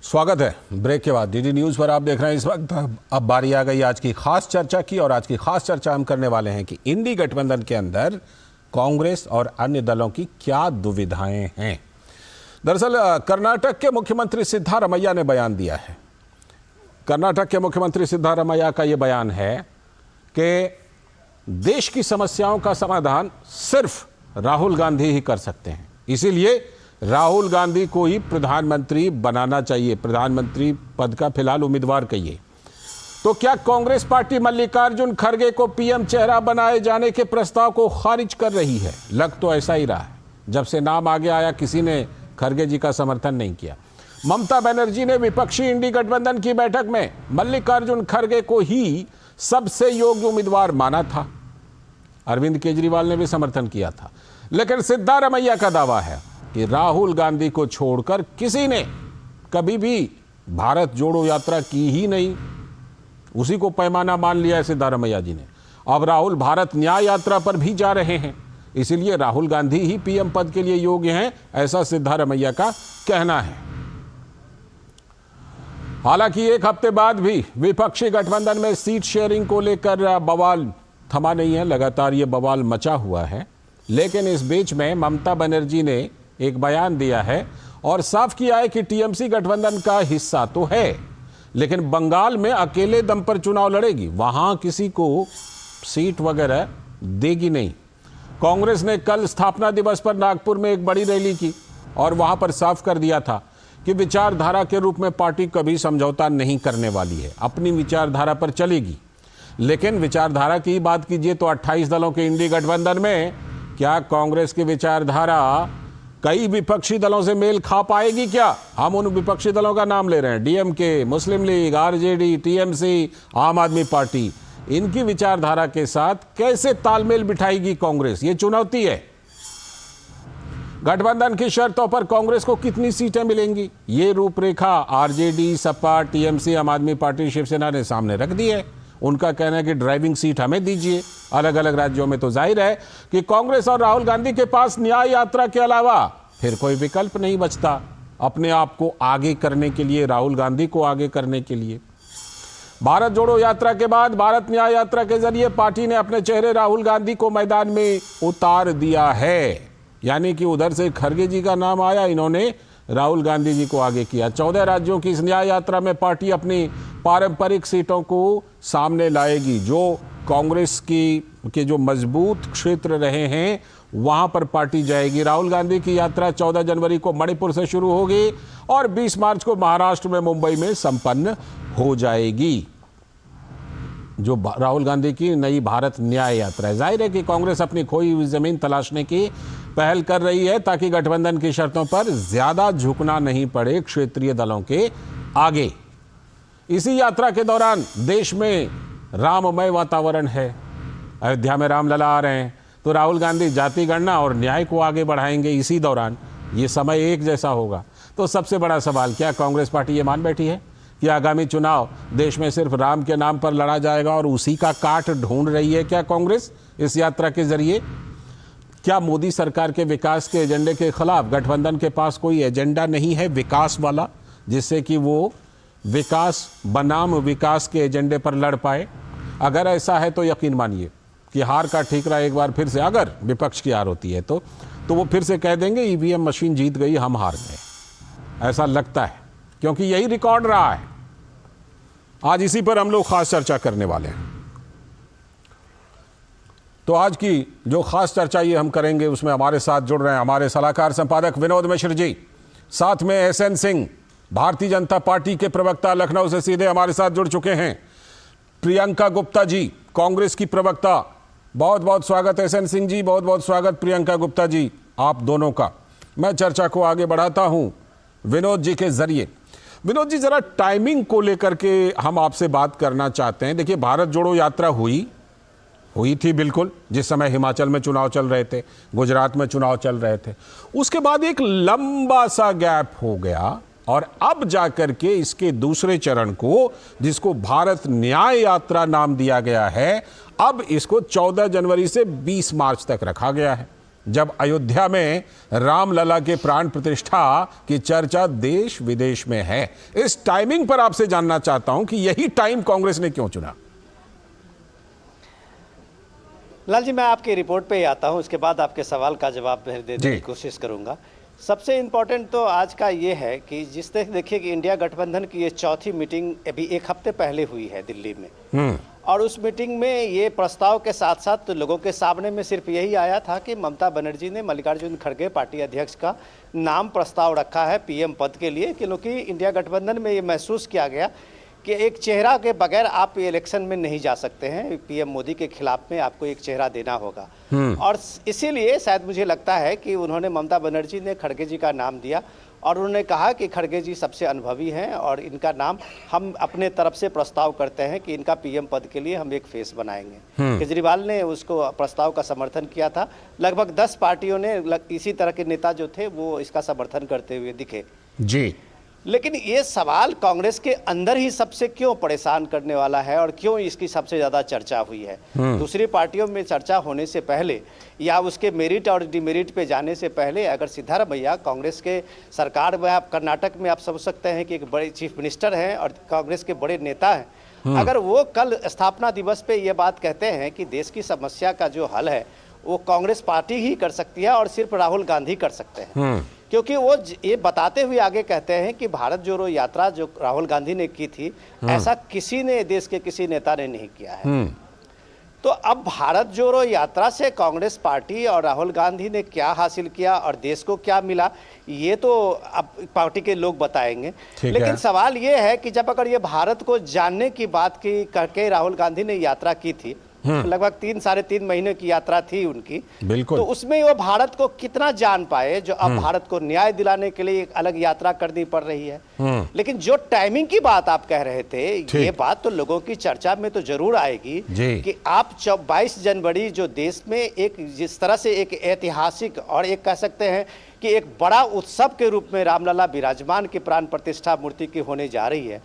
स्वागत है। ब्रेक के बाद डीडी न्यूज़ पर आप देख रहे हैं इस वक्त। अब बारी आ गई आज की खास चर्चा की, और आज की खास चर्चा हम करने वाले हैं कि इंडी गठबंधन के अंदर कांग्रेस और अन्य दलों की क्या दुविधाएं हैं। दरअसल कर्नाटक के मुख्यमंत्री सिद्धारमैया ने बयान दिया है। कर्नाटक के मुख्यमंत्री सिद्धारमैया का यह बयान है कि देश की समस्याओं का समाधान सिर्फ राहुल गांधी ही कर सकते हैं, इसीलिए राहुल गांधी को ही प्रधानमंत्री बनाना चाहिए, प्रधानमंत्री पद का फिलहाल उम्मीदवार कहिए। तो क्या कांग्रेस पार्टी मल्लिकार्जुन खड़गे को पीएम चेहरा बनाए जाने के प्रस्ताव को खारिज कर रही है? लग तो ऐसा ही रहा है। जब से नाम आगे आया किसी ने खड़गे जी का समर्थन नहीं किया। ममता बनर्जी ने विपक्षी इंडी गठबंधन की बैठक में मल्लिकार्जुन खड़गे को ही सबसे योग्य उम्मीदवार माना था। अरविंद केजरीवाल ने भी समर्थन किया था, लेकिन सिद्धारमैया का दावा है कि राहुल गांधी को छोड़कर किसी ने कभी भी भारत जोड़ो यात्रा की ही नहीं। उसी को पैमाना मान लिया है सिद्धारमैया जी ने। अब राहुल भारत न्याय यात्रा पर भी जा रहे हैं, इसीलिए राहुल गांधी ही पीएम पद के लिए योग्य हैं, ऐसा सिद्धारमैया का कहना है। हालांकि एक हफ्ते बाद भी विपक्षी गठबंधन में सीट शेयरिंग को लेकर बवाल थमा नहीं है, लगातार ये बवाल मचा हुआ है। लेकिन इस बीच में ममता बनर्जी ने एक बयान दिया है और साफ किया है कि टीएमसी गठबंधन का हिस्सा तो है, लेकिन बंगाल में अकेले दम पर चुनाव लड़ेगी, वहां किसी को सीट वगैरह देगी नहीं। कांग्रेस ने कल स्थापना दिवस पर नागपुर में एक बड़ी रैली की और वहां पर साफ कर दिया था कि विचारधारा के रूप में पार्टी कभी समझौता नहीं करने वाली है, अपनी विचारधारा पर चलेगी। लेकिन विचारधारा की बात कीजिए तो 28 दलों के इंडी गठबंधन में क्या कांग्रेस की विचारधारा कई विपक्षी दलों से मेल खा पाएगी? क्या हम उन विपक्षी दलों का नाम ले रहे हैं, डीएमके, मुस्लिम लीग, आरजेडी, टीएमसी, आम आदमी पार्टी, इनकी विचारधारा के साथ कैसे तालमेल बिठाएगी कांग्रेस? ये चुनौती है। गठबंधन की शर्तों पर कांग्रेस को कितनी सीटें मिलेंगी, ये रूपरेखा आरजेडी, सपा, टीएमसी, आम आदमी पार्टी, शिवसेना ने सामने रख दी है। उनका कहना है कि ड्राइविंग सीट हमें दीजिए। अलग अलग राज्यों में तो जाहिर है कि कांग्रेस और राहुल गांधी के पास न्याय यात्रा के अलावा फिर कोई विकल्प नहीं बचता अपने आप को आगे करने के लिए, राहुल गांधी को आगे करने के लिए। भारत जोड़ो यात्रा के बाद भारत न्याय यात्रा के जरिए पार्टी ने अपने चेहरे राहुल गांधी को मैदान में उतार दिया है, यानी कि उधर से खड़गे जी का नाम आया, इन्होंने राहुल गांधी जी को आगे किया। 14 राज्यों की इस न्याय यात्रा में पार्टी अपनी पारंपरिक सीटों को सामने लाएगी। जो कांग्रेस के जो मजबूत क्षेत्र रहे हैं वहां पर पार्टी जाएगी। राहुल गांधी की यात्रा 14 जनवरी को मणिपुर से शुरू होगी और 20 मार्च को महाराष्ट्र में मुंबई में संपन्न हो जाएगी। जो राहुल गांधी की नई भारत न्याय यात्रा है। जाहिर है कि कांग्रेस अपनी खोई हुई जमीन तलाशने की पहल कर रही है ताकि गठबंधन की शर्तों पर ज्यादा झुकना नहीं पड़े क्षेत्रीय दलों के आगे। इसी यात्रा के दौरान देश में राममय वातावरण है। अयोध्या में रामलला आ रहे हैं, तो राहुल गांधी जाति गणना और न्याय को आगे बढ़ाएंगे इसी दौरान। ये समय एक जैसा होगा। तो सबसे बड़ा सवाल, क्या कांग्रेस पार्टी ये मान बैठी है कि आगामी चुनाव देश में सिर्फ राम के नाम पर लड़ा जाएगा और उसी का काट ढूंढ रही है क्या कांग्रेस इस यात्रा के जरिए? क्या मोदी सरकार के विकास के एजेंडे के खिलाफ गठबंधन के पास कोई एजेंडा नहीं है विकास वाला, जिससे कि वो विकास बनाम विकास के एजेंडे पर लड़ पाए? अगर ऐसा है तो यकीन मानिए कि हार का ठीकरा एक बार फिर से, अगर विपक्ष की हार होती है तो वो फिर से कह देंगे ईवीएम मशीन जीत गई, हम हार गए। ऐसा लगता है, क्योंकि यही रिकॉर्ड रहा है। आज इसी पर हम लोग खास चर्चा करने वाले हैं। तो आज की जो खास चर्चा ये हम करेंगे, उसमें हमारे साथ जुड़ रहे हैं हमारे सलाहकार संपादक विनोद मिश्र जी, साथ में एसएन सिंह, भारतीय जनता पार्टी के प्रवक्ता, लखनऊ से सीधे हमारे साथ जुड़ चुके हैं प्रियंका गुप्ता जी, कांग्रेस की प्रवक्ता। बहुत बहुत स्वागत एसएन सिंह जी, बहुत बहुत स्वागत प्रियंका गुप्ता जी, आप दोनों का। मैं चर्चा को आगे बढ़ाता हूं विनोद जी के जरिए। विनोद जी, जरा टाइमिंग को लेकर के हम आपसे बात करना चाहते हैं। देखिए, भारत जोड़ो यात्रा हुई थी बिल्कुल, जिस समय हिमाचल में चुनाव चल रहे थे, गुजरात में चुनाव चल रहे थे। उसके बाद एक लंबा सा गैप हो गया और अब जाकर के इसके दूसरे चरण को, जिसको भारत न्याय यात्रा नाम दिया गया है, अब इसको 14 जनवरी से 20 मार्च तक रखा गया है। जब अयोध्या में रामलला के प्राण प्रतिष्ठा की चर्चा देश विदेश में है। इस टाइमिंग पर आपसे जानना चाहता हूं कि यही टाइम कांग्रेस ने क्यों चुना? लाल जी, मैं आपकी रिपोर्ट पे ही आता हूं, उसके बाद आपके सवाल का जवाब देने की कोशिश करूंगा। सबसे इम्पोर्टेंट तो आज का ये है कि जिस तरह देखिए कि इंडिया गठबंधन की ये चौथी मीटिंग अभी एक हफ्ते पहले हुई है दिल्ली में, और उस मीटिंग में ये प्रस्ताव के साथ साथ तो लोगों के सामने में सिर्फ यही आया था कि ममता बनर्जी ने मल्लिकार्जुन खड़गे पार्टी अध्यक्ष का नाम प्रस्ताव रखा है पीएम पद के लिए, क्योंकि इंडिया गठबंधन में ये महसूस किया गया कि एक चेहरा के बगैर आप इलेक्शन में नहीं जा सकते हैं, पीएम मोदी के खिलाफ में आपको एक चेहरा देना होगा। और इसीलिए शायद मुझे लगता है कि उन्होंने ममता बनर्जी ने खड़गे जी का नाम दिया और उन्होंने कहा कि खड़गे जी सबसे अनुभवी हैं और इनका नाम हम अपने तरफ से प्रस्ताव करते हैं कि इनका पीएम पद के लिए हम एक फेस बनाएंगे। केजरीवाल ने उसको प्रस्ताव का समर्थन किया था। लगभग 10 पार्टियों ने इसी तरह के नेता जो थे वो इसका समर्थन करते हुए दिखे जी। लेकिन ये सवाल कांग्रेस के अंदर ही सबसे क्यों परेशान करने वाला है और क्यों इसकी सबसे ज़्यादा चर्चा हुई है? दूसरी पार्टियों में चर्चा होने से पहले या उसके मेरिट और डिमेरिट पे जाने से पहले अगर सिद्धारमैया कांग्रेस के सरकार में, आप कर्नाटक में आप समझ सकते हैं कि एक बड़े चीफ मिनिस्टर हैं और कांग्रेस के बड़े नेता हैं, अगर वो कल स्थापना दिवस पे ये बात कहते हैं कि देश की समस्या का जो हल है वो कांग्रेस पार्टी ही कर सकती है और सिर्फ राहुल गांधी कर सकते हैं, क्योंकि वो ये बताते हुए आगे कहते हैं कि भारत जोड़ो यात्रा जो राहुल गांधी ने की थी ऐसा किसी ने देश के किसी नेता ने नहीं किया है। तो अब भारत जोड़ो यात्रा से कांग्रेस पार्टी और राहुल गांधी ने क्या हासिल किया और देश को क्या मिला, ये तो अब पार्टी के लोग बताएंगे। लेकिन सवाल ये है कि जब अगर ये भारत को जानने की बात की करके राहुल गांधी ने यात्रा की थी, लगभग 3-3.5 महीने की यात्रा थी उनकी, बिल्कुल, तो उसमें वो भारत को कितना जान पाए, जो अब भारत को न्याय दिलाने के लिए एक अलग यात्रा करनी पड़ रही है। लेकिन जो टाइमिंग की बात आप कह रहे थे, ये बात तो लोगों की चर्चा में तो जरूर आएगी कि आप 22 जनवरी जो देश में एक जिस तरह से एक ऐतिहासिक और एक कह सकते हैं कि एक बड़ा उत्सव के रूप में रामलला विराजमान की प्राण प्रतिष्ठा मूर्ति की होने जा रही है,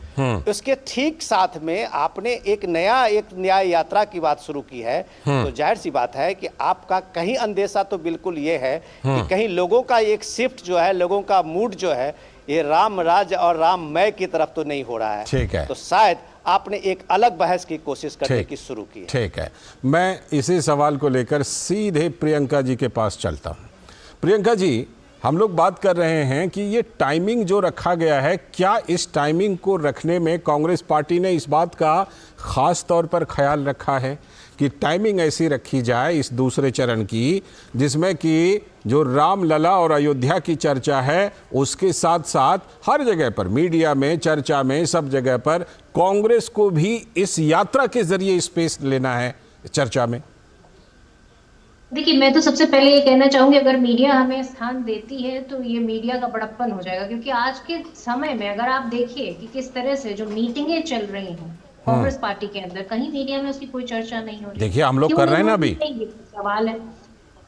उसके ठीक साथ में आपने एक न्याय यात्रा की बात शुरू की है, तो जाहिर सी बात है कि आपका कहीं अंदेशा तो बिल्कुल ये है कि कहीं लोगों का एक शिफ्ट जो है, लोगों का मूड जो है ये राम राज और राममय की तरफ तो नहीं हो रहा है। ठीक है, तो शायद आपने एक अलग बहस की कोशिश करने की शुरू की है। ठीक है, मैं इसी सवाल को लेकर सीधे प्रियंका जी के पास चलता हूँ। प्रियंका जी, हम लोग बात कर रहे हैं कि ये टाइमिंग जो रखा गया है, क्या इस टाइमिंग को रखने में कांग्रेस पार्टी ने इस बात का ख़ास तौर पर ख्याल रखा है कि टाइमिंग ऐसी रखी जाए इस दूसरे चरण की जिसमें कि जो रामलला और अयोध्या की चर्चा है उसके साथ साथ हर जगह पर, मीडिया में, चर्चा में, सब जगह पर कांग्रेस को भी इस यात्रा के जरिए स्पेस लेना है चर्चा में? देखिए, मैं तो सबसे पहले ये कहना चाहूंगी, अगर मीडिया हमें स्थान देती है तो ये मीडिया का बड़प्पन हो जाएगा, क्योंकि आज के समय में अगर आप देखिए कि किस तरह से जो मीटिंगें चल रही हैं कांग्रेस पार्टी के अंदर, कहीं मीडिया में उसकी कोई चर्चा नहीं हो रही। देखिए, हम लोग कर रहे हैं ना अभी, सवाल है।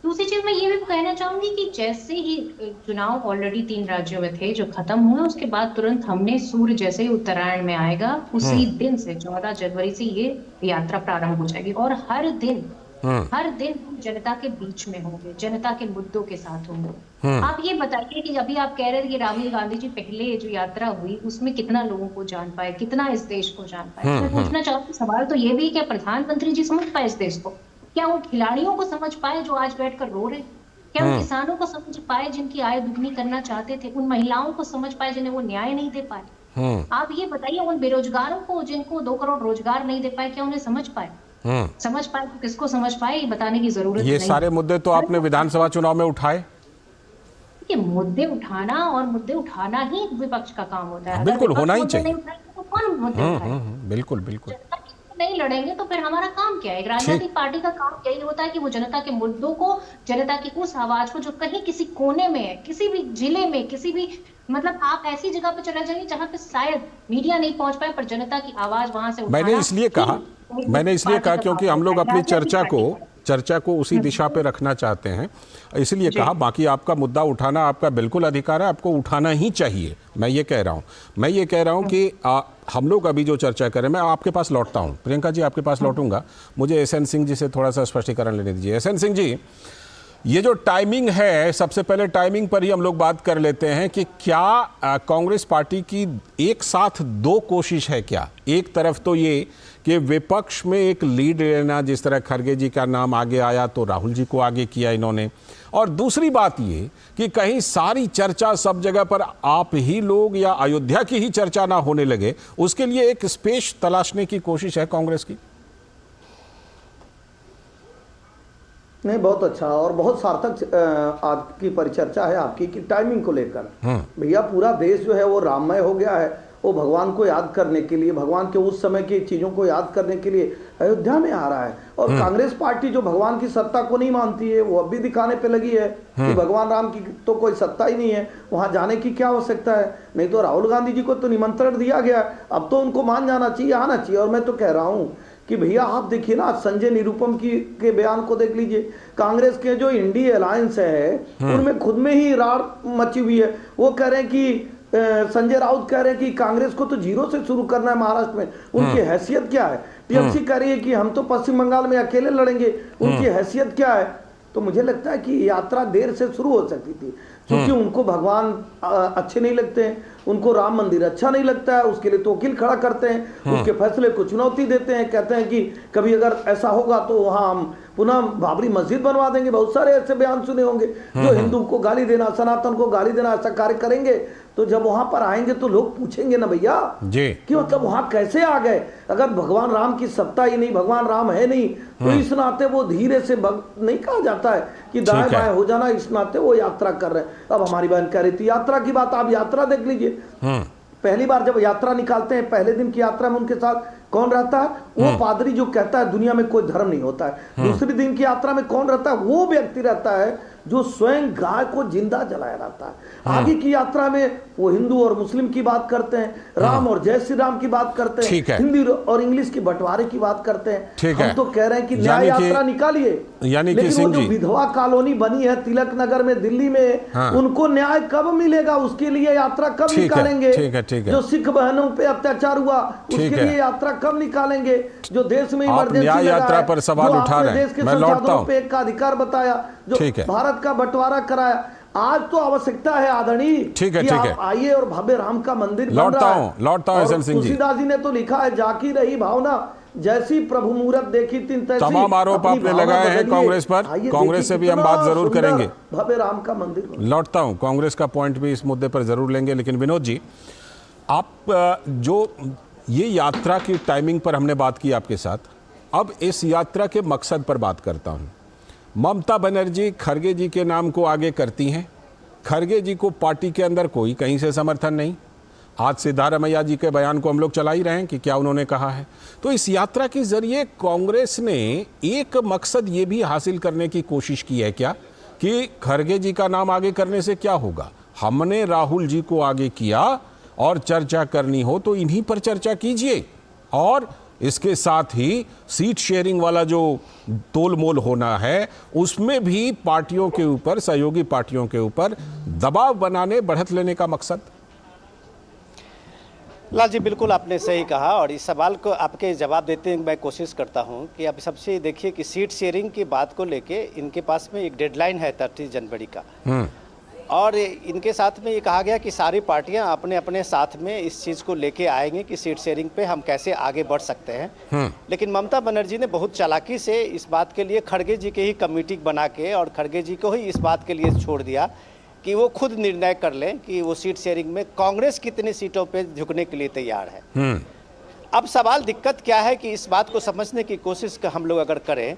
दूसरी चीज मैं ये भी कहना चाहूंगी कि जैसे ही चुनाव ऑलरेडी 3 राज्यों में थे जो खत्म हुए, उसके बाद तुरंत हमने सूर्य जैसे ही उत्तरायण में आएगा उसी दिन से 14 जनवरी से ये यात्रा प्रारंभ हो जाएगी और हर दिन हम जनता के बीच में होंगे, जनता के मुद्दों के साथ होंगे। आप ये बताइए कि अभी आप कह रहे थे कि राहुल गांधी जी पहले जो यात्रा हुई उसमें कितना लोगों को जान पाए, कितना इस देश को जान पाए। मैं पूछना चाहूंगी, सवाल तो ये भी, क्या प्रधानमंत्री जी समझ पाए इस देश को? क्या वो खिलाड़ियों को समझ पाए जो आज बैठकर रो रहे? क्या उन किसानों को समझ पाए जिनकी आय दुगनी करना चाहते थे? उन महिलाओं को समझ पाए जिन्हें वो न्याय नहीं दे पाए? आप ये बताइए, उन बेरोजगारों को जिनको 2 करोड़ रोजगार नहीं दे पाए, क्या उन्हें समझ पाए? समझ पाए तो किसको समझ पाए, ये बताने की जरूरत नहीं। ये सारे मुद्दे तो आपने विधानसभा चुनाव में उठाए। ये मुद्दे उठाना और मुद्दे उठाना ही विपक्ष का काम होता है। बिल्कुल होना ही चाहिए। तो कौन मुद्दे उठाए? बिल्कुल बिल्कुल। नहीं लड़ेंगे तो फिर हमारा काम क्या है? एक राजनीतिक पार्टी का काम यही होता है कि वो जनता के मुद्दों को, जनता की उस आवाज को जो कहीं किसी कोने में है, किसी भी जिले में, किसी भी मतलब आप ऐसी जगह पे चले जाइए जहां पे शायद मीडिया नहीं पहुंच पाए, पर जनता की आवाज वहां से उठाना। मैंने इसलिए कहा क्योंकि हम लोग अपनी चर्चा को उसी दिशा पे रखना चाहते हैं, इसलिए कहा। बाकी आपका मुद्दा उठाना आपका बिल्कुल अधिकार है, आपको उठाना ही चाहिए। मैं ये कह रहा हूँ कि हम लोग अभी जो चर्चा करें, मैं आपके पास लौटता हूँ, प्रियंका जी आपके पास लौटूंगा। मुझे एसएन सिंह जी से थोड़ा सा स्पष्टीकरण लेने दीजिए। एसएन सिंह जी, ये जो टाइमिंग है, सबसे पहले टाइमिंग पर ही हम लोग बात कर लेते हैं कि क्या कांग्रेस पार्टी की एक साथ दो कोशिश है क्या? एक तरफ तो ये कि विपक्ष में एक लीड लेना, जिस तरह खरगे जी का नाम आगे आया तो राहुल जी को आगे किया इन्होंने, और दूसरी बात ये कि कहीं सारी चर्चा सब जगह पर आप ही लोग या अयोध्या की ही चर्चा ना होने लगे, उसके लिए एक स्पेस तलाशने की कोशिश है कांग्रेस की। नहीं, बहुत अच्छा और बहुत सार्थक आपकी परिचर्चा है आपकी कि टाइमिंग को लेकर। भैया पूरा देश जो है वो राममय हो गया है, वो भगवान को याद करने के लिए, भगवान के उस समय की चीजों को याद करने के लिए अयोध्या में आ रहा है। और कांग्रेस पार्टी जो भगवान की सत्ता को नहीं मानती है, वो अब भी दिखाने पे लगी है कि भगवान राम की तो कोई सत्ता ही नहीं है, वहां जाने की क्या आवश्यकता है। नहीं तो राहुल गांधी जी को तो निमंत्रण दिया गया, अब तो उनको मान जाना चाहिए, आना चाहिए। और मैं तो कह रहा हूं कि भैया आप देखिए ना, संजय निरुपम की के बयान को देख लीजिए। कांग्रेस के जो इंडी अलायंस है उनमें खुद में ही रार मची हुई है। वो कह रहे हैं कि संजय राउत कह रहे हैं कि कांग्रेस को तो जीरो से शुरू करना है महाराष्ट्र में। उनकी हैसियत क्या है? टीएमसी कह रही है कि हम तो पश्चिम बंगाल में अकेले लड़ेंगे, उनकी हैसियत क्या है? तो मुझे लगता है कि यात्रा देर से शुरू हो सकती थी, क्योंकि उनको भगवान अच्छे नहीं लगते हैं, उनको राम मंदिर अच्छा नहीं लगता है, उसके लिए तो वकील खड़ा करते हैं, उसके फैसले को चुनौती देते हैं, कहते हैं कि कभी अगर ऐसा होगा तो वहां हम पुनः बाबरी मस्जिद बनवा देंगे। बहुत सारे ऐसे बयान सुने होंगे जो हिंदू को गाली देना, सनातन को गाली देना, ऐसा कार्य करेंगे। तो जब वहां पर आएंगे तो लोग पूछेंगे ना भैया कि मतलब वहां कैसे आ गए? अगर भगवान राम की सत्ता ही नहीं, भगवान राम है नहीं, तो इस नाते वो धीरे से नहीं कहा जाता है कि दाएं बाएं हो जाना, इस नाते वो यात्रा कर रहे हैं। अब हमारी बहन कह रही थी यात्रा की बात, आप यात्रा देख लीजिए। पहली बार जब यात्रा निकालते हैं, पहले दिन की यात्रा में उनके साथ कौन रहता है? वो पादरी जो कहता है दुनिया में कोई धर्म नहीं होता है। दूसरे दिन की यात्रा में कौन रहता है? वो व्यक्ति रहता है जो स्वयं गाय को जिंदा जलाया रहता है। आगे की यात्रा में वो हिंदू और मुस्लिम की बात करते हैं, राम और जय श्री राम की बात करते हैं, हिंदी और इंग्लिश की बंटवारे की बात करते हैं। हम तो कह रहे हैं कि न्याय यात्रा निकालिए, लेकिन वो जो विधवा कॉलोनी बनी है तिलक नगर में दिल्ली में, उनको न्याय कब मिलेगा? उसके लिए यात्रा कब निकालेंगे? जो सिख बहनों पे अत्याचार हुआ उसके लिए यात्रा कब निकालेंगे? जो देश में इमरजेंसी यात्रा पर सवाल उठा रहे हैं, देश के संसाधनों पे एक का अधिकार बताया, जो भारत का बंटवारा कराया, आज तो आवश्यकता है आदरणीय कि आप आइए और भव्य राम का मंदिर बन रहा है। तुलसीदास जी ने तो लिखा है, जाकी रही भावना जैसी प्रभु मूरत देखी तीन तैसी। तमाम आरोप आपने लगाए हैं कांग्रेस पर, कांग्रेस से भी हम बात जरूर करेंगे। भव्य राम का मंदिर लौटता हूं, कांग्रेस का पॉइंट भी इस मुद्दे पर जरूर लेंगे। लेकिन विनोद जी, आप जो ये यात्रा की टाइमिंग पर हमने बात की आपके साथ, अब इस यात्रा के मकसद पर बात करता हूं। ममता बनर्जी खरगे जी के नाम को आगे करती हैं। खरगे जी को पार्टी के अंदर कोई कहीं से समर्थन नहीं। आज सिद्धारमैया जी के बयान को हम लोग चला ही रहे हैं कि क्या उन्होंने कहा है। तो इस यात्रा के जरिए कांग्रेस ने एक मकसद ये भी हासिल करने की कोशिश की है क्या कि खरगे जी का नाम आगे करने से क्या होगा, हमने राहुल जी को आगे किया और चर्चा करनी हो तो इन्हीं पर चर्चा कीजिए, और इसके साथ ही सीट शेयरिंग वाला जो तोल मोल होना है उसमें भी पार्टियों के ऊपर, सहयोगी पार्टियों के ऊपर दबाव बनाने, बढ़त लेने का मकसद। लाल जी, बिल्कुल आपने सही कहा, और इस सवाल को आपके जवाब देते हैं मैं कोशिश करता हूं कि अब सबसे देखिए कि सीट शेयरिंग की बात को लेके इनके पास में एक डेडलाइन है 30 जनवरी का, और इनके साथ में ये कहा गया कि सारी पार्टियां अपने अपने साथ में इस चीज़ को लेके आएंगे कि सीट शेयरिंग पे हम कैसे आगे बढ़ सकते हैं। लेकिन ममता बनर्जी ने बहुत चालाकी से इस बात के लिए खड़गे जी के ही कमेटी बना के और खड़गे जी को ही इस बात के लिए छोड़ दिया कि वो खुद निर्णय कर लें कि वो सीट शेयरिंग में कांग्रेस कितनी सीटों पे झुकने के लिए तैयार है। अब सवाल दिक्कत क्या है कि इस बात को समझने की कोशिश हम लोग अगर करें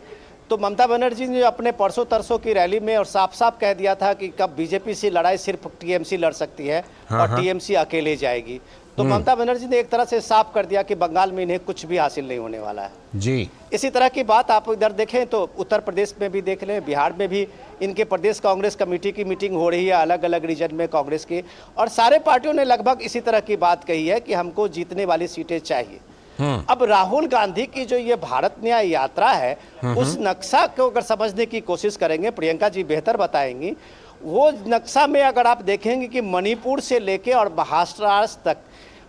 तो ममता बनर्जी ने अपने परसों तरसों की रैली में और साफ साफ कह दिया था कि कब बीजेपी से लड़ाई सिर्फ टीएमसी लड़ सकती है और टीएमसी अकेले जाएगी। तो ममता बनर्जी ने एक तरह से साफ कर दिया कि बंगाल में इन्हें कुछ भी हासिल नहीं होने वाला है जी। इसी तरह की बात आप इधर देखें तो उत्तर प्रदेश में भी देख लें, बिहार में भी इनके प्रदेश कांग्रेस कमेटी की मीटिंग हो रही है अलग अलग रीजन में कांग्रेस की, और सारे पार्टियों ने लगभग इसी तरह की बात कही है कि हमको जीतने वाली सीटें चाहिए। अब राहुल गांधी की जो ये भारत न्याय यात्रा है उस नक्शा को अगर समझने की कोशिश करेंगे, प्रियंका जी बेहतर बताएंगी, वो नक्शा में अगर आप देखेंगे कि मणिपुर से लेके और महाराष्ट्र तक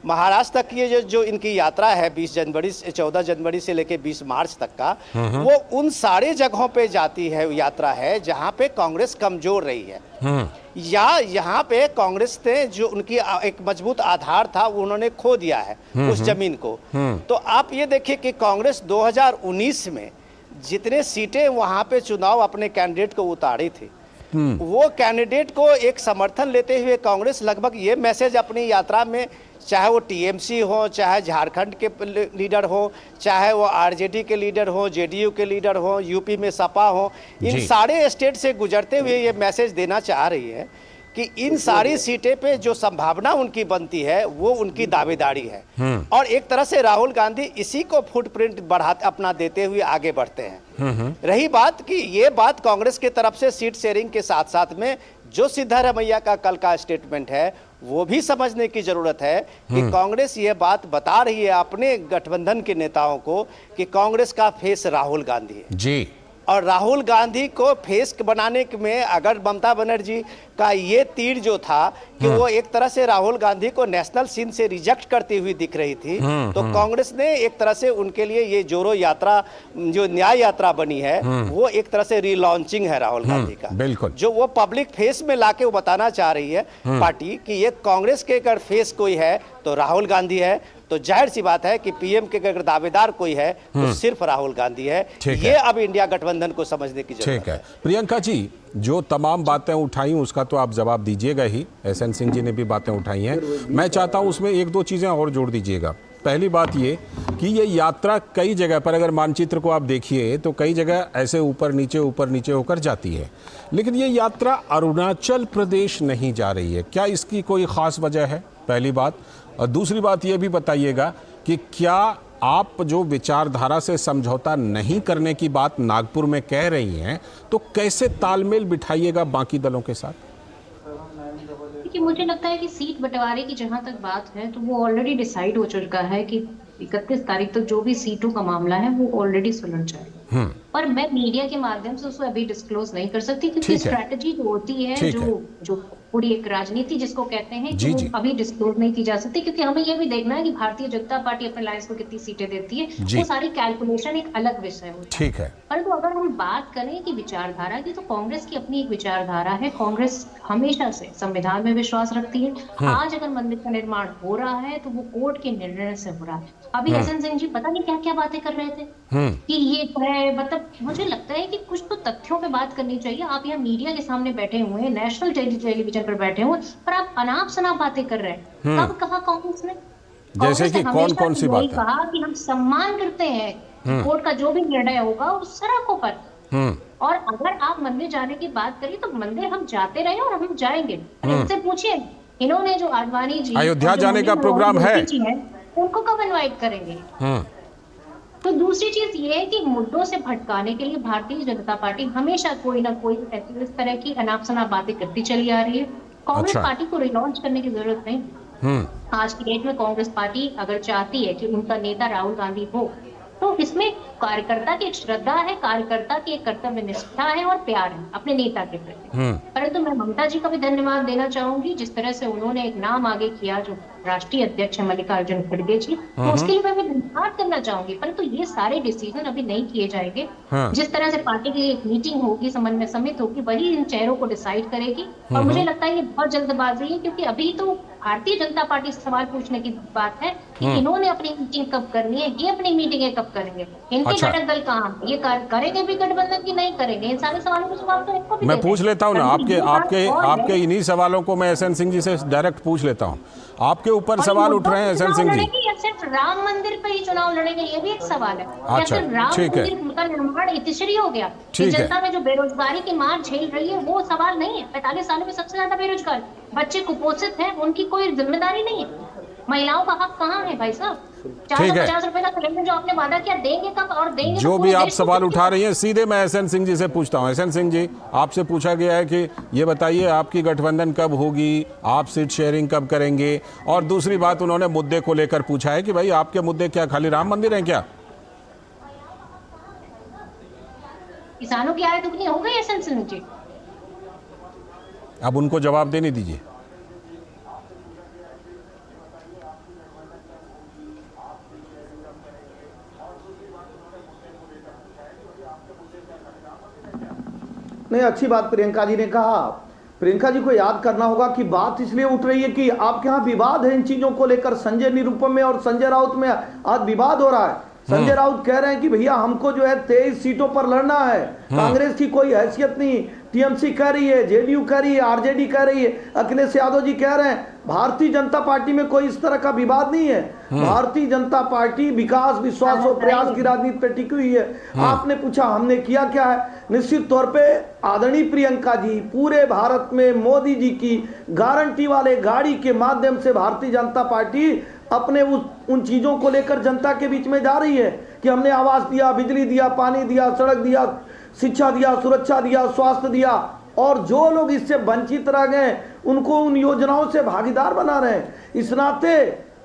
महाराष्ट्र तक ये जो इनकी यात्रा है 14 जनवरी से लेकर 20 मार्च तक का, वो उन सारे जगहों पे जाती है, यात्रा है जहां पे कांग्रेस कमजोर रही है या यहाँ पे कांग्रेस ने जो उनकी एक मजबूत आधार था वो उन्होंने खो दिया है उस जमीन को। तो आप ये देखिए कि कांग्रेस 2019 में जितने सीटें वहां पे चुनाव अपने कैंडिडेट को उतारी थी, वो कैंडिडेट को एक समर्थन लेते हुए कांग्रेस लगभग ये मैसेज अपनी यात्रा में, चाहे वो टीएमसी हो, चाहे झारखंड के लीडर हो, चाहे वो आरजेडी के लीडर हो, जेडीयू के लीडर हो, यूपी में सपा हो, इन सारे स्टेट से गुजरते हुए ये मैसेज देना चाह रही है कि इन सारी सीटें पे जो संभावना उनकी बनती है वो उनकी दावेदारी है। और एक तरह से राहुल गांधी इसी को फुटप्रिंट बढ़ाते अपना देते हुए आगे बढ़ते हैं। रही बात कि ये बात कांग्रेस की तरफ से सीट शेयरिंग के साथ साथ में जो सिद्धारमैया का कल का स्टेटमेंट है वो भी समझने की जरूरत है कि कांग्रेस ये बात बता रही है अपने गठबंधन के नेताओं को कि कांग्रेस का फेस राहुल गांधी है जी। और राहुल गांधी को फेस बनाने में अगर ममता बनर्जी का ये तीर जो था कि वो एक तरह से राहुल गांधी को नेशनल सीन से रिजेक्ट करती हुई दिख रही थी, तो कांग्रेस ने एक तरह से उनके लिए ये जोरो यात्रा जो न्याय यात्रा बनी है वो एक तरह से रीलॉन्चिंग है राहुल गांधी का, बिल्कुल, जो वो पब्लिक फेस में लाके वो बताना चाह रही है पार्टी कि ये कांग्रेस के अगर फेस कोई है तो राहुल गांधी है। तो जाहिर सी बात है कि पीएम के अगर दावेदार कोई है तो सिर्फ राहुल गांधी है। ये अब इंडिया गठबंधन को समझने की जरूरत है। ठीक है प्रियंका जी, जो तमाम बातें उठाई उसका तो आप जवाब दीजिएगा ही, एसएन सिंह जी ने भी बातें उठाई हैं, मैं चाहता हूं उसमें एक दो चीजें और जोड़ दीजिएगा। पहली बात ये कि ये यात्रा कई जगह पर, अगर मानचित्र को आप देखिए तो कई जगह ऐसे ऊपर नीचे होकर जाती है, लेकिन ये यात्रा अरुणाचल प्रदेश नहीं जा रही है। क्या इसकी कोई खास वजह है? पहली बात। और दूसरी बात ये भी बताइएगा कि क्या आप जो विचारधारा से समझौता नहीं करने की बात नागपुर में कह रही हैं, तो कैसे तालमेल बिठाइएगा बाकी दलों के साथ? देखिए, मुझे लगता है कि सीट बंटवारे की जहां तक बात है तो वो ऑलरेडी डिसाइड हो चुका है कि 31 तारीख तक जो भी सीटों का मामला है वो ऑलरेडी सुलझ जाएगा। पर मैं मीडिया के माध्यम से उसको अभी डिस्क्लोज नहीं कर सकती, क्योंकि स्ट्रैटेजी जो होती है, जो पूरी एक राजनीति जिसको कहते हैं, जी, वो अभी डिस्क्लोज नहीं की जा सकती, क्योंकि हमें यह भी देखना है कि भारतीय जनता पार्टी अपने लायंस को कितनी सीटें देती है। वो सारी कैलकुलेशन एक अलग विषय होता है। ठीक है। परंतु अगर हम बात करें कि विचारधारा की, तो कांग्रेस की अपनी एक विचारधारा है। कांग्रेस हमेशा से संविधान में विश्वास रखती है। आज अगर मंदिर का निर्माण हो रहा है तो वो कोर्ट के निर्णय से हो रहा है। अभी एसएन सिंह जी पता नहीं क्या क्या बातें कर रहे थे कि ये है, मतलब मुझे लगता है कि कुछ तो तथ्यों पे बात करनी चाहिए। आप यहाँ मीडिया के सामने बैठे हुए हैं, नेशनल टेलीविजन पर बैठे हुए, पर आप अनाप शनाप बातें कर रहे हैं। कब कहा कांग्रेस ने? जैसे कि कौन सी बात है? कहा कि हम सम्मान करते हैं कोर्ट का जो भी निर्णय होगा उस सड़कों पर। और अगर आप मंदिर जाने की बात करिए तो मंदिर हम जाते रहे और हम जाएंगे। इनसे पूछिए, इन्होंने जो आडवाणी जी अयोध्या जाने का प्रोग्राम है, उनको कब इनवाइट करेंगे? तो दूसरी चीज ये है कि मुद्दों से भटकाने के लिए भारतीय जनता पार्टी हमेशा कोई ना कोई इस तरह की अनाप शनाप बातें करती चली आ रही है। कांग्रेस पार्टी को रिलॉन्च करने की जरूरत नहीं। आज की डेट में कांग्रेस पार्टी अगर चाहती है कि उनका नेता राहुल गांधी हो, तो इसमें कार्यकर्ता की एक श्रद्धा है, कार्यकर्ता की एक कर्तव्य निष्ठा है और प्यार है अपने नेता के प्रति। परंतु मैं ममता जी का भी धन्यवाद देना चाहूंगी, जिस तरह से उन्होंने एक नाम आगे किया जो राष्ट्रीय अध्यक्ष मल्लिकार्जुन खड़गे जी, तो उसके लिए मैं धन्यवाद करना चाहूंगी। परंतु ये सारे डिसीजन अभी नहीं किए जाएंगे। जिस तरह से पार्टी की एक मीटिंग होगी, समन्वय समिति होगी, वही इन चेहरों को डिसाइड करेगी। और मुझे लगता है ये बहुत जल्दबाजी है, क्योंकि अभी तो भारतीय जनता पार्टी से सवाल पूछने की बात है कि इन्होंने अपनी मीटिंग कब करनी है, ये अपनी मीटिंगें कब करेंगे, इनके घटक दल कहाँ, ये करेंगे भी गठबंधन की नहीं करेंगे? इन सारे सवालों के जवाब तो इनको भी मैं पूछ लेता हूँ ना, आपके इन्हीं सवालों को मैं एसएन सिंह जी से डायरेक्ट पूछ लेता हूँ। आपके ऊपर सवाल उठ रहे हैं एसएन सिंह जी, सिर्फ राम मंदिर पे ही चुनाव लड़ेंगे, ये भी एक सवाल है। अच्छा, राम मंदिर का निर्माण इतिश्री हो गया, जनता में जो बेरोजगारी की मार झेल रही है वो सवाल नहीं है। 45 सालों में सबसे ज्यादा बेरोजगार बच्चे कुपोषित हैं, उनकी कोई जिम्मेदारी नहीं है। महिलाओं का हक कहाँ है भाई साहब? 450 रुपए का सिलेंडर जो आपने वादा किया, देंगे कब? और देंगे जो भी आप सवाल उठा रही हैं, सीधे मैं एसएन सिंह जी से पूछता हूं। एसएन सिंह जी, आपसे पूछा गया है कि ये बताइए आपकी गठबंधन कब होगी, आप सीट शेयरिंग कब करेंगे? और दूसरी बात, उन्होंने मुद्दे को लेकर पूछा है कि भाई आपके मुद्दे क्या खाली राम मंदिर है क्या? किसानों की आय दुगनी हो गई एसएन सिंह जी। अब उनको जवाब देने दीजिए। नहीं, अच्छी बात प्रियंका जी ने कहा। प्रियंका जी को याद करना होगा कि बात इसलिए उठ रही है कि आपके यहाँ विवाद है इन चीजों को लेकर। संजय निरुपम में और संजय राउत में आज विवाद हो रहा है। संजय राउत कह रहे हैं कि भैया हमको जो है 23 सीटों पर लड़ना है, कांग्रेस की कोई हैसियत नहीं। टीएमसी कह रही है, जेडीयू कह रही है, आरजेडी कह रही है, अखिलेश यादव जी कह रहे हैं। भारतीय जनता पार्टी में कोई इस तरह का विवाद नहीं है। भारतीय जनता पार्टी विकास, विश्वास और प्रयास की राजनीति पे टिकी हुई है। आपने पूछा हमने किया क्या है। निश्चित तौर पे आदरणीय प्रियंका जी पूरे भारत में मोदी जी की गारंटी वाले गाड़ी के माध्यम से भारतीय जनता पार्टी अपने उन चीजों को लेकर जनता के बीच में जा रही है कि हमने आवास दिया, बिजली दिया, पानी दिया, सड़क दिया, शिक्षा दिया, सुरक्षा दिया, स्वास्थ्य दिया, और जो लोग इससे वंचित रह गए उनको उन योजनाओं से भागीदार बना रहे हैं। इस नाते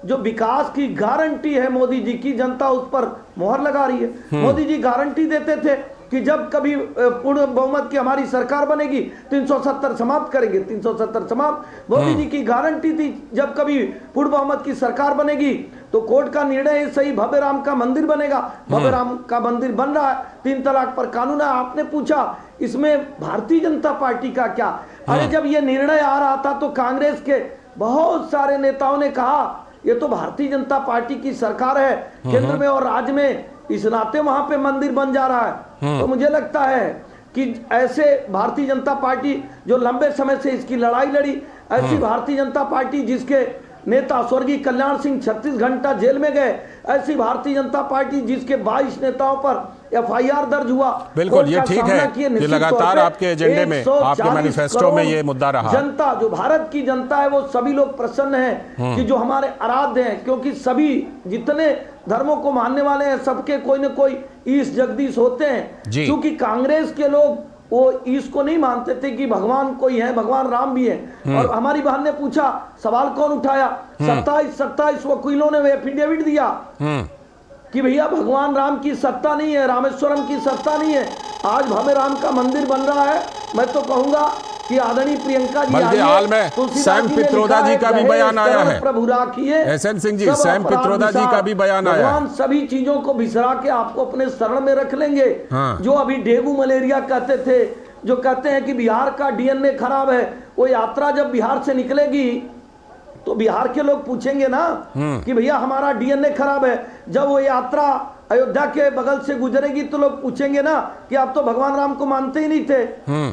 जो विकास की गारंटी है मोदी जी की, जनता उस पर मोहर लगा रही है। मोदी जी गारंटी देते थे कि जब कभी पूर्ण बहुमत की हमारी सरकार बनेगी 370 समाप्त करेंगे, 370 समाप्त। मोदी जी की गारंटी थी जब कभी पूर्ण बहुमत की सरकार बनेगी तो कोर्ट का निर्णय सही भव्य राम का मंदिर बनेगा। भव्य राम का मंदिर बन रहा है, 3 तलाक पर कानून है। आपने पूछा इसमें भारतीय जनता पार्टी का क्या? अरे जब ये निर्णय आ रहा था तो कांग्रेस के बहुत सारे नेताओं ने कहा ये तो भारतीय जनता पार्टी की सरकार है केंद्र में और राज्य में, इस नाते वहां पे मंदिर बन जा रहा है। तो मुझे लगता है कि ऐसे भारतीय जनता पार्टी जो लंबे समय से इसकी लड़ाई लड़ी, ऐसी भारतीय जनता पार्टी जिसके नेता स्वर्गीय कल्याण सिंह 36 घंटा जेल में गए, ऐसी भारतीय जनता पार्टी जिसके 22 नेताओं पर एफआईआर दर्ज हुआ। बिल्कुल, ये ठीक है कि लगातार आपके एजेंडे में, आपके मैनिफेस्टो में ये मुद्दा रहा। जनता, जो भारत की जनता है, वो सभी लोग प्रसन्न हैं कि जो हमारे आराध्य हैं, क्योंकि सभी जितने धर्मों को मानने वाले हैं सबके कोई न कोई ईश जगदीश होते हैं। क्योंकि कांग्रेस के लोग वो ईश को नहीं मानते थे कि भगवान कोई है, भगवान राम भी है। और हमारी बहन ने पूछा, सवाल कौन उठाया? 27 वकीलों ने एफिडेविट दिया कि भैया भगवान राम की सत्ता नहीं है, रामेश्वरम की सत्ता नहीं है। आज भव्य राम का मंदिर बन रहा है। मैं तो कहूंगा कि आदरणीय प्रियंका जी, बल्कि हाल में सैम पित्रोदा जी का भी बयान आया है। प्रभु राखिए एसएन सिंह जी, सैम पित्रोदा जी का भी बयान आया है। भगवान सभी चीजों को बिसरा के आपको अपने शरण में रख लेंगे। जो अभी डेंगू मलेरिया कहते थे, जो कहते हैं कि बिहार का डीएनए खराब है, वो यात्रा जब बिहार से निकलेगी तो बिहार के लोग पूछेंगे ना कि भैया हमारा डीएनए खराब है। जब वो यात्रा अयोध्या के बगल से गुजरेगी तो लोग पूछेंगे ना कि आप तो भगवान राम को मानते ही नहीं थे।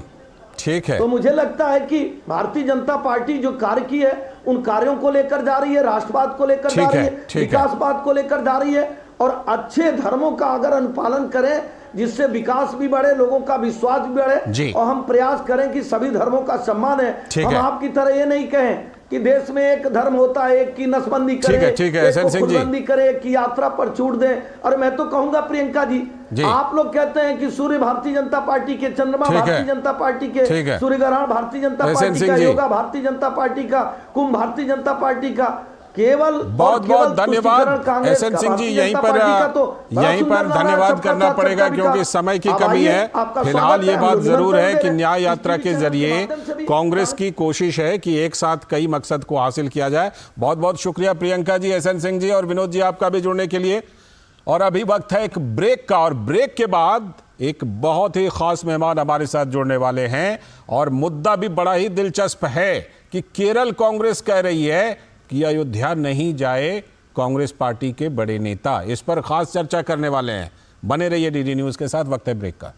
ठीक है। तो मुझे लगता है कि भारतीय जनता पार्टी जो कार्य की है उन कार्यों को लेकर जा रही है, राष्ट्रवाद को लेकर जा रही है, विकासवाद को लेकर जा रही है, और अच्छे धर्मों का अगर अनुपालन करें जिससे विकास भी बढ़े, लोगों का विश्वास भी बढ़े, और हम प्रयास करें कि सभी धर्मों का सम्मान है। हम आपकी तरह ये नहीं कहें कि देश में एक धर्म होता है, एक की नसबंदी करे, खुदबंदी करे, एक की यात्रा पर छूट दे। और मैं तो कहूंगा प्रियंका जी, आप लोग कहते हैं कि सूर्य भारतीय जनता पार्टी के, चंद्रमा भारतीय जनता पार्टी के, सूर्य ग्रहण भारतीय जनता पार्टी का, योगा भारतीय जनता पार्टी का, कुंभ भारतीय जनता पार्टी का, केवल बहुत बहुत धन्यवाद एसएन सिंह जी। यहीं पर धन्यवाद करना पड़ेगा क्योंकि समय की कमी है। फिलहाल ये बात जरूर है कि न्याय यात्रा के जरिए कांग्रेस की कोशिश है कि एक साथ कई मकसद को हासिल किया जाए। बहुत बहुत शुक्रिया प्रियंका जी, एसएन सिंह जी और विनोद जी, आपका भी जुड़ने के लिए। और अभी वक्त है एक ब्रेक का, और ब्रेक के बाद एक बहुत ही खास मेहमान हमारे साथ जुड़ने वाले हैं। और मुद्दा भी बड़ा ही दिलचस्प है कि केरल कांग्रेस कह रही है कि अयोध्या नहीं जाए कांग्रेस पार्टी के बड़े नेता। इस पर खास चर्चा करने वाले हैं। बने रहिए डीडी न्यूज के साथ। वक्त है ब्रेक का।